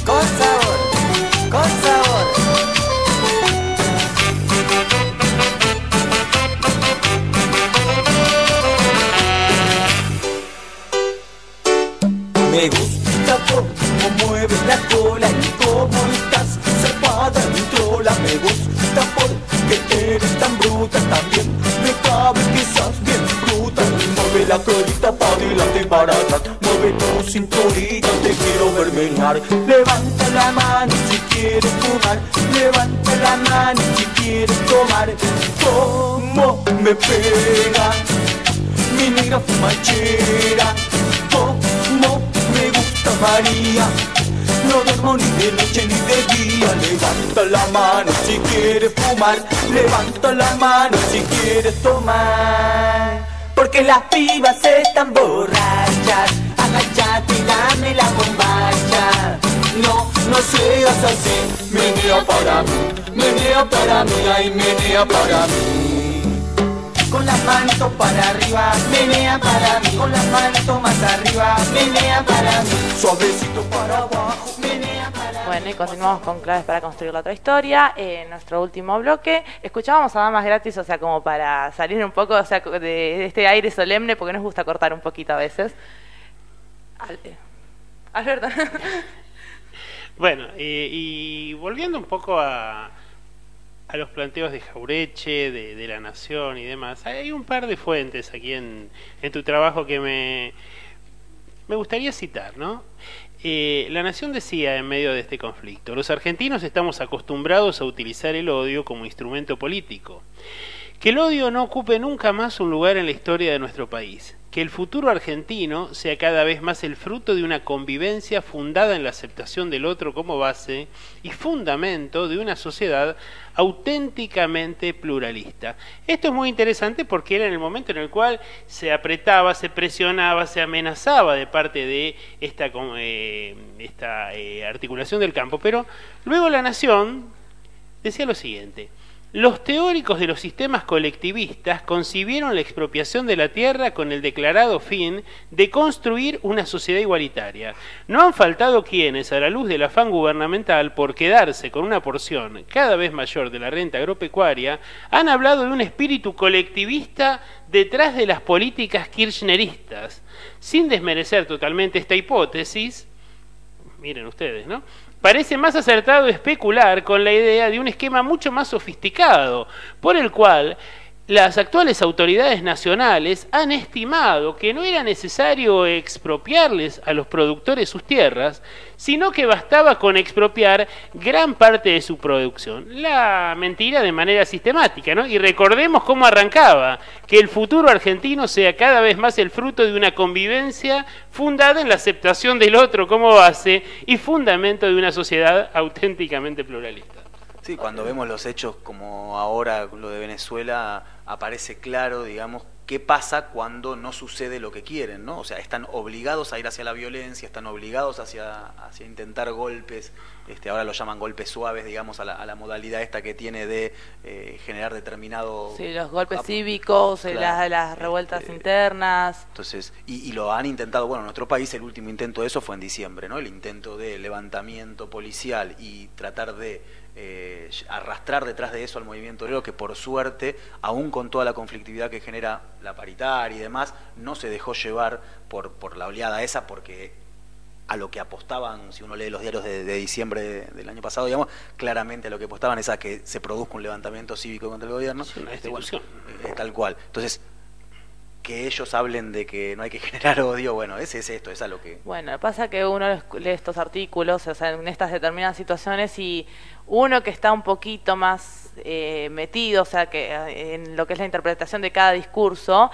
con sabor, con sabor. Me gusta cómo mueves la cola y cómo estás zarpada en trola. Me gusta porque eres tan bruta, también me cabe que estás bien bruta. Mueve la colita para adelante y para atrás, mueve tu cinturita, te quiero ver menear. Levanta la mano si quieres fumar, levanta la mano si quieres tomar. Cómo me pega mi negra fumachera, cómo me gusta María, no duermo ni de noche ni de día. Levanta la mano si quieres fumar, levanta la mano si quieres tomar. Porque las pibas están borrachas, agachate y dame la bombacha. No, no seas así, menea para mí, ay menea para mí. Con las manitos para arriba, menea para mí, con las manitos más arriba, menea para mí, suavecito para abajo, menea para mí. Bueno, y continuamos con claves para construir la otra historia. En nuestro último bloque escuchábamos a Damas Gratis, o sea, como para salir un poco, o sea, de este aire solemne, porque nos gusta cortar un poquito a veces. Alberto. Bueno, y volviendo un poco a los planteos de Jauretche, de La Nación y demás, hay un par de fuentes aquí en tu trabajo que me gustaría citar, ¿no? La Nación decía en medio de este conflicto: los argentinos estamos acostumbrados a utilizar el odio como instrumento político. Que el odio no ocupe nunca más un lugar en la historia de nuestro país. Que el futuro argentino sea cada vez más el fruto de una convivencia fundada en la aceptación del otro como base y fundamento de una sociedad auténticamente pluralista. Esto es muy interesante porque era en el momento en el cual se apretaba, se presionaba, se amenazaba de parte de esta articulación del campo. Pero luego La Nación decía lo siguiente: los teóricos de los sistemas colectivistas concibieron la expropiación de la tierra con el declarado fin de construir una sociedad igualitaria. No han faltado quienes, a la luz del afán gubernamental por quedarse con una porción cada vez mayor de la renta agropecuaria, han hablado de un espíritu colectivista detrás de las políticas kirchneristas. Sin desmerecer totalmente esta hipótesis, miren ustedes, ¿no?, parece más acertado especular con la idea de un esquema mucho más sofisticado, por el cual las actuales autoridades nacionales han estimado que no era necesario expropiarles a los productores sus tierras, sino que bastaba con expropiar gran parte de su producción. La mentira de manera sistemática, ¿no? Y recordemos cómo arrancaba: que el futuro argentino sea cada vez más el fruto de una convivencia fundada en la aceptación del otro como base y fundamento de una sociedad auténticamente pluralista. Sí, cuando vemos los hechos como ahora lo de Venezuela, aparece claro, digamos, qué pasa cuando no sucede lo que quieren, ¿no? O sea, están obligados a ir hacia la violencia, están obligados hacia intentar golpes, ahora lo llaman golpes suaves, digamos, a la modalidad esta que tiene de generar determinado... Sí, los golpes cívicos, claro, las revueltas internas. Entonces, y lo han intentado, bueno, en nuestro país el último intento de eso fue en diciembre, ¿no? El intento de levantamiento policial y tratar de arrastrar detrás de eso al movimiento obrero, que por suerte, aún con toda la conflictividad que genera la paritaria y demás, no se dejó llevar por la oleada esa, porque a lo que apostaban, si uno lee los diarios de diciembre del año pasado, digamos, claramente a lo que apostaban es a que se produzca un levantamiento cívico contra el gobierno. Es una institución. Bueno, tal cual. Entonces, que ellos hablen de que no hay que generar odio, bueno, es esto, es a lo que... Bueno, pasa que uno lee estos artículos, o sea, en estas determinadas situaciones, y uno que está un poquito más metido, o sea, que en lo que es la interpretación de cada discurso,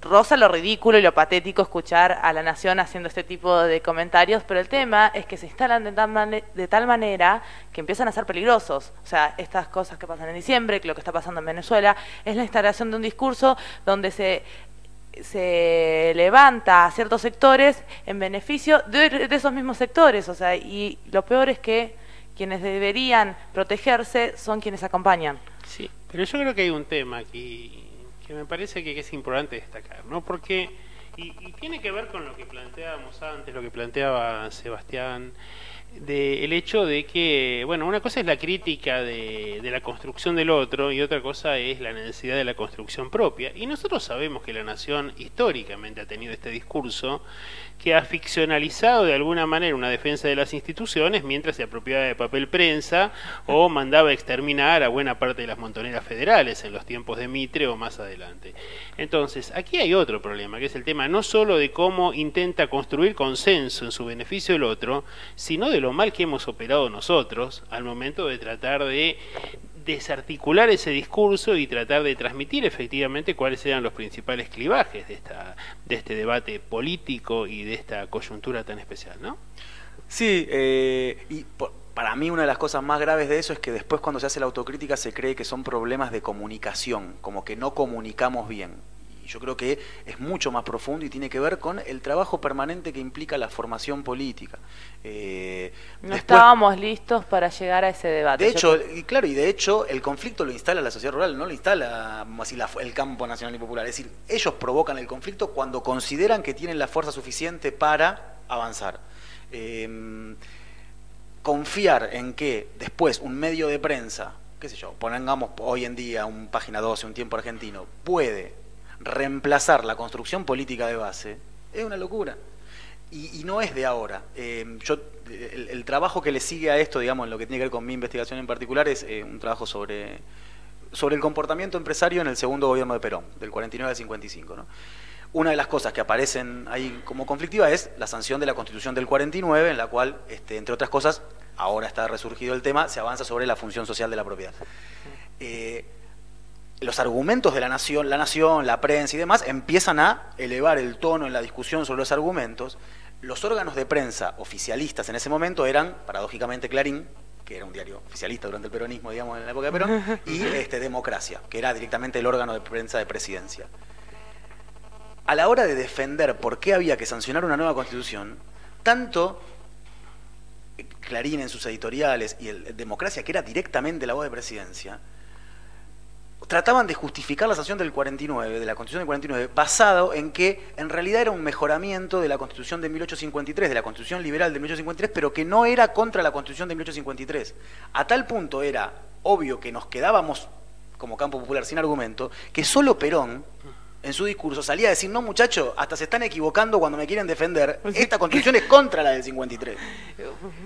roza lo ridículo y lo patético escuchar a La Nación haciendo este tipo de comentarios, pero el tema es que se instalan de tal manera que empiezan a ser peligrosos. O sea, estas cosas que pasan en diciembre, lo que está pasando en Venezuela, es la instalación de un discurso donde se levanta a ciertos sectores en beneficio de esos mismos sectores. O sea, y lo peor es que quienes deberían protegerse son quienes acompañan. Sí, pero yo creo que hay un tema aquí que me parece que es importante destacar, ¿no? Porque, y tiene que ver con lo que planteábamos antes, lo que planteaba Sebastián, el hecho de que, bueno, una cosa es la crítica de la construcción del otro y otra cosa es la necesidad de la construcción propia. Y nosotros sabemos que La Nación históricamente ha tenido este discurso que ha ficcionalizado de alguna manera una defensa de las instituciones mientras se apropiaba de papel prensa o mandaba a exterminar a buena parte de las montoneras federales en los tiempos de Mitre o más adelante. Entonces, aquí hay otro problema, que es el tema no solo de cómo intenta construir consenso en su beneficio del otro, sino de lo mal que hemos operado nosotros al momento de tratar de desarticular ese discurso y tratar de transmitir efectivamente cuáles eran los principales clivajes de este debate político y de esta coyuntura tan especial, ¿no? Sí, para mí una de las cosas más graves de eso es que después cuando se hace la autocrítica se cree que son problemas de comunicación, como que no comunicamos bien. Yo creo que es mucho más profundo y tiene que ver con el trabajo permanente que implica la formación política. No estábamos listos para llegar a ese debate. De hecho, y de hecho el conflicto lo instala la sociedad rural, no lo instala así el campo nacional y popular. Es decir, ellos provocan el conflicto cuando consideran que tienen la fuerza suficiente para avanzar. Confiar en que después un medio de prensa, qué sé yo, pongamos hoy en día un Página 12, un Tiempo Argentino, puede reemplazar la construcción política de base, es una locura. Y no es de ahora. El trabajo que le sigue a esto, digamos, en lo que tiene que ver con mi investigación en particular, es un trabajo sobre el comportamiento empresario en el segundo gobierno de Perón, del 49 al 55, ¿no? Una de las cosas que aparecen ahí como conflictiva es la sanción de la Constitución del 49, en la cual, entre otras cosas, ahora está resurgido el tema, se avanza sobre la función social de la propiedad. Los argumentos de la nación, la prensa y demás empiezan a elevar el tono en la discusión sobre los argumentos. Los órganos de prensa oficialistas en ese momento eran, paradójicamente, Clarín, que era un diario oficialista durante el peronismo, digamos, en la época de Perón, y Democracia, que era directamente el órgano de prensa de presidencia. A la hora de defender por qué había que sancionar una nueva constitución, tanto Clarín en sus editoriales y el Democracia, que era directamente la voz de presidencia, trataban de justificar la sanción del 49, de la Constitución del 49, basado en que en realidad era un mejoramiento de la Constitución de 1853, de la Constitución liberal de 1853, pero que no era contra la Constitución de 1853. A tal punto era obvio que nos quedábamos como campo popular sin argumento, que solo Perón, en su discurso, salía a decir: no, muchachos, hasta se están equivocando cuando me quieren defender, esta Constitución es contra la del 53.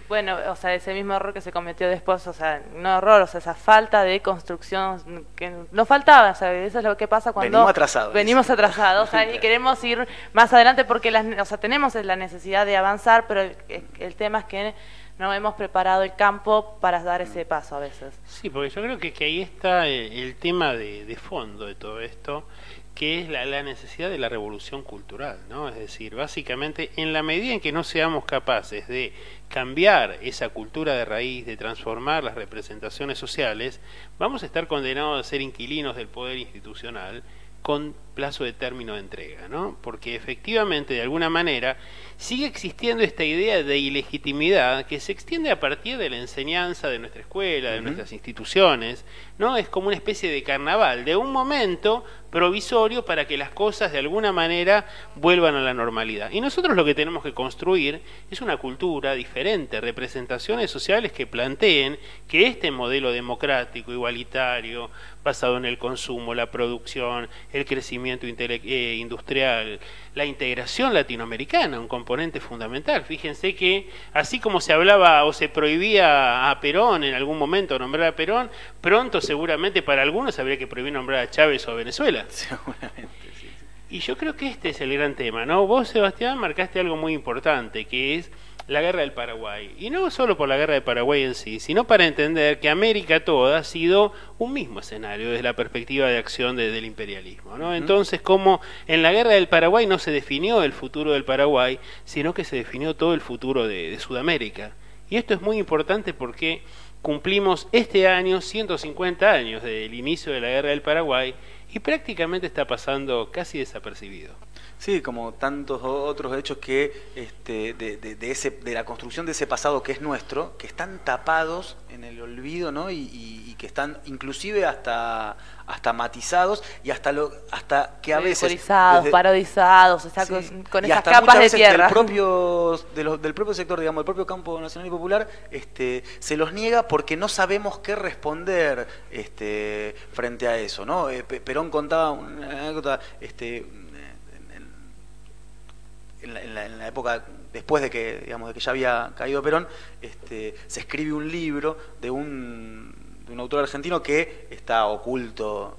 Bueno, o sea, ese mismo error que se cometió después, o sea, no error, o sea, esa falta de construcción que nos faltaba, o sea, eso es lo que pasa cuando venimos atrasados, o sea, y queremos ir más adelante porque o sea, tenemos la necesidad de avanzar, pero el tema es que no hemos preparado el campo para dar ese paso a veces. Sí, porque yo creo que ahí está el tema de fondo de todo esto, que es la necesidad de la revolución cultural, ¿no? Es decir, básicamente, en la medida en que no seamos capaces de cambiar esa cultura de raíz, de transformar las representaciones sociales, vamos a estar condenados a ser inquilinos del poder institucional con plazo de término de entrega, ¿no? Porque efectivamente, de alguna manera, sigue existiendo esta idea de ilegitimidad que se extiende a partir de la enseñanza de nuestra escuela, de nuestras instituciones, ¿no? Es como una especie de carnaval, de un momento provisorio para que las cosas de alguna manera vuelvan a la normalidad. Y nosotros lo que tenemos que construir es una cultura diferente, representaciones sociales que planteen que este modelo democrático, igualitario, basado en el consumo, la producción, el crecimiento industrial, la integración latinoamericana, un componente fundamental. Fíjense que así como se hablaba o se prohibía a Perón en algún momento nombrar a Perón, pronto seguramente para algunos habría que prohibir nombrar a Chávez o a Venezuela. Seguramente, sí. Y yo creo que este es el gran tema, ¿no? Vos, Sebastián, marcaste algo muy importante, que es la guerra del Paraguay. Y no solo por la guerra del Paraguay en sí, sino para entender que América toda ha sido un mismo escenario desde la perspectiva de acción del imperialismo, ¿no? Entonces, como en la guerra del Paraguay no se definió el futuro del Paraguay, sino que se definió todo el futuro de Sudamérica. Y esto es muy importante porque cumplimos este año 150 años del inicio de la guerra del Paraguay y prácticamente está pasando casi desapercibido. Sí, como tantos otros hechos que de la construcción de ese pasado que es nuestro, que están tapados en el olvido, ¿no? Y que están inclusive hasta matizados y hasta que a veces parodizados, o sea, sí, con y esas hasta capas de veces tierra del propio sector, digamos, del propio campo nacional y popular, se los niega porque no sabemos qué responder frente a eso, ¿no? Perón contaba una anécdota, en la época después de que ya había caído Perón, se escribe un libro de un autor argentino que está oculto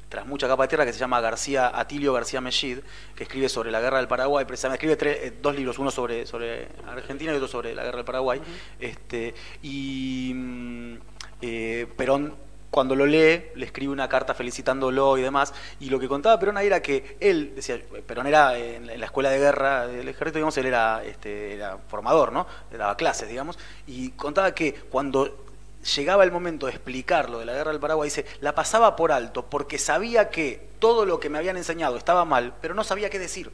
tras mucha capa de tierra, que se llama Atilio García Mellid, que escribe sobre la guerra del Paraguay, precisamente escribe dos libros, uno sobre Argentina y otro sobre la guerra del Paraguay. Perón, cuando lo lee, le escribe una carta felicitándolo y demás, y lo que contaba Perón ahí era que él, decía, Perón era en la escuela de guerra del ejército, digamos, él era formador, ¿no? Le daba clases, digamos, y contaba que cuando llegaba el momento de explicar lo de la guerra del Paraguay, dice, la pasaba por alto, porque sabía que todo lo que me habían enseñado estaba mal, pero no sabía qué decir.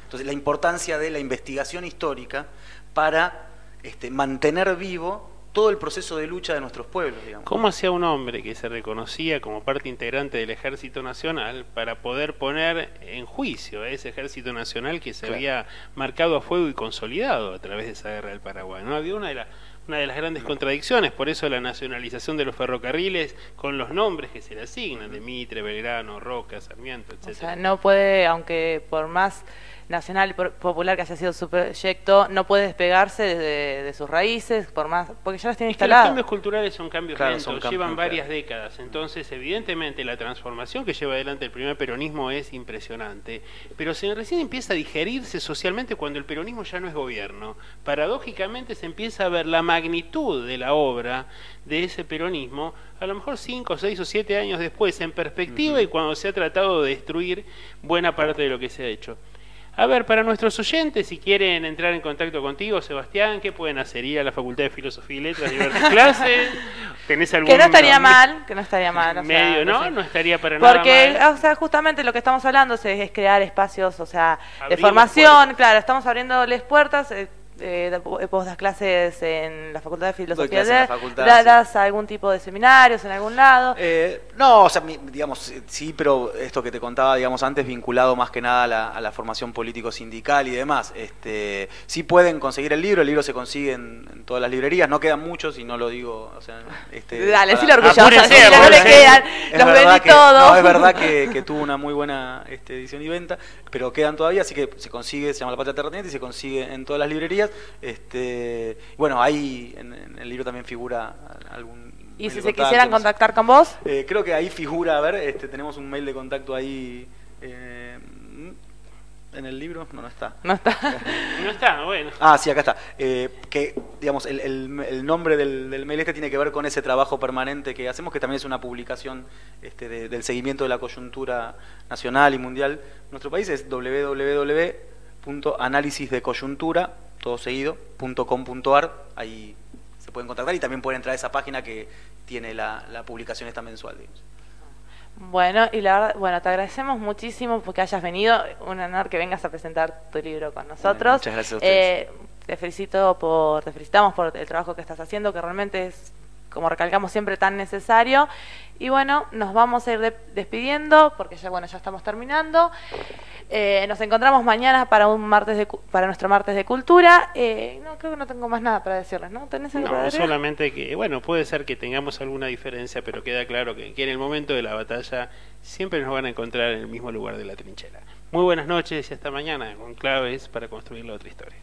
Entonces, la importancia de la investigación histórica para mantener vivo todo el proceso de lucha de nuestros pueblos, digamos. ¿Cómo hacía un hombre que se reconocía como parte integrante del Ejército Nacional para poder poner en juicio a ese Ejército Nacional que se había marcado a fuego y consolidado a través de esa guerra del Paraguay, ¿no? Había una de las grandes contradicciones, por eso la nacionalización de los ferrocarriles con los nombres que se le asignan, de Mitre, Belgrano, Roca, Sarmiento, etc. O sea, no puede, aunque por más nacional y popular que haya sido su proyecto, no puede despegarse de sus raíces, porque ya las tiene instaladas. Los cambios culturales son cambios lentos, llevan varias claro. décadas, entonces evidentemente la transformación que lleva adelante el primer peronismo es impresionante, pero se recién empieza a digerirse socialmente cuando el peronismo ya no es gobierno. Paradójicamente se empieza a ver la magnitud de la obra de ese peronismo, a lo mejor 5, 6 o 7 años después, en perspectiva, y cuando se ha tratado de destruir buena parte de lo que se ha hecho. A ver, para nuestros oyentes, si quieren entrar en contacto contigo, Sebastián, ¿qué pueden hacer? ¿Ir a la Facultad de Filosofía y Letras y ver tus clases? ¿Tenés algún que no estaría mal, o medio, sea, ¿no? No estaría para nada porque, mal. o sea, justamente lo que estamos hablando es crear espacios, o sea, de Abrir formación, claro, estamos abriéndoles puertas. Vos das clases en la Facultad de Filosofía, das algún tipo de seminarios en algún lado. No, o sea, digamos, sí, pero esto que te contaba, digamos, antes, vinculado más que nada a la formación político-sindical y demás. Sí pueden conseguir el libro se consigue en todas las librerías, no quedan muchos, y no lo digo, o sea, dale, sí lo orgulloso, no le quedan, los vendí todos. No, es verdad que tuvo una muy buena edición y venta, pero quedan todavía, así que se consigue, se llama La Patria Terrateniente y se consigue en todas las librerías. Bueno, ahí en el libro también figura algún ¿Y si se quisieran contactar con vos? Creo que ahí figura, a ver, tenemos un mail de contacto ahí en el libro. No está. No está. No está, bueno. Ah, sí, acá está. Que, digamos, el nombre del mail tiene que ver con ese trabajo permanente que hacemos, que también es una publicación del seguimiento de la coyuntura nacional y mundial en nuestro país. Es www.analisisdecoyuntura, todo seguido, .com.ar. Ahí se pueden contactar y también pueden entrar a esa página que tiene la publicación esta mensual, digamos. Bueno, y la verdad, bueno, te agradecemos muchísimo porque hayas venido, un honor que vengas a presentar tu libro con nosotros. Muchas gracias a ustedes. Te felicitamos por el trabajo que estás haciendo, que realmente es, como recalcamos siempre, tan necesario. Y bueno, nos vamos a ir despidiendo porque ya estamos terminando. Nos encontramos mañana para nuestro martes de cultura. No, creo que no tengo más nada para decirles, ¿no? ¿Tenés algo para decir? Solamente que, puede ser que tengamos alguna diferencia, pero queda claro que en el momento de la batalla siempre nos van a encontrar en el mismo lugar de la trinchera. Muy buenas noches y hasta mañana con claves para construir la otra historia.